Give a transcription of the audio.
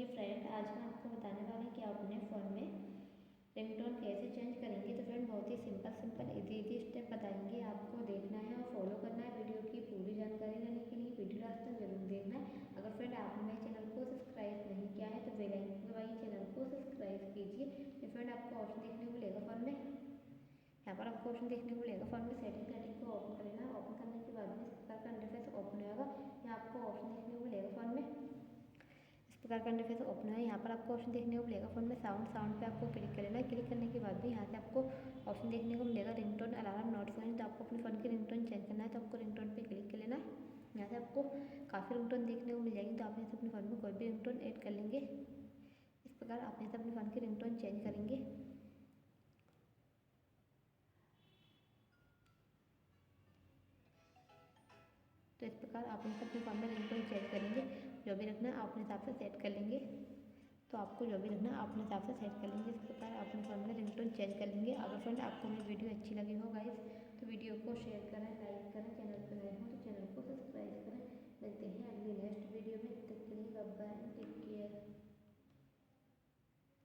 Friend, आज मैं आपको बताने वाली हूँ कि आप अपने फ़ोन में रिंगटोन कैसे चेंज करेंगे। तो फ्रेंड बहुत ही सिंपल इजी स्टेप बताएंगे, आपको देखना है और फॉलो करना है। वीडियो की पूरी जानकारी लेने के लिए वीडियो लास्ट तक जरूर देखना है। अगर फ्रेंड आपने मेरे चैनल को सब्सक्राइब नहीं किया है तो बेल आइकन दबाइए, चैनल को सब्सक्राइब कीजिए। तो फ्रेंड आपको ऑप्शन देखने को मिलेगा फ़ोन में, यहाँ पर आपको ऑप्शन देखने को मिलेगा फ़ोन में सेटिंग को ओपन कर लेना। ओपन करने के बाद में इस प्रकार का इंटरफेस ओपन होगा। यहाँ आपको ऑप्शन देखने को मिलेगा फ़ोन में, इस प्रकार का इंटरफेस ओपन है। यहाँ पर आपको ऑप्शन देखने को मिलेगा फ़ोन में साउंड पे आपको क्लिक कर लेना है। क्लिक करने के बाद भी यहाँ से आपको ऑप्शन देखने को मिलेगा रिंगटोन अलार्म नोटिफिकेशन। तो आपको अपने फ़ोन की रिंगटोन चेंज करना है तो आपको रिंगटोन पे क्लिक कर लेना है। यहाँ से आपको काफ़ी रिंगटोन देखने को मिल जाएगी, तो आप यहाँ से अपने फ़ोन में कोई भी रिंगटोन ऐड कर लेंगे। इस प्रकार आप यहाँ से अपने फ़ोन की रिंगटोन चेंज करेंगे। तो इस प्रकार आप अपने फ़ोन में रिंगटोन चेंज करेंगे। जो भी रखना है आप अपने हिसाब से सेट कर लेंगे। तो आपको जो भी रखना है आप अपने हिसाब से सेट कर लेंगे। इस प्रकार आप अपने फ़ोन में रिंगटोन चेंज कर लेंगे। अगर फ्रेंड आपको मेरी वीडियो अच्छी लगी हो गाइस तो वीडियो को शेयर करें, लाइक करें। चैनल पर नए हो तो चैनल को सब्सक्राइब करें। मिलते हैं अगली नेक्स्ट वीडियो में, तब तक के लिए बाय बाय, टेक केयर।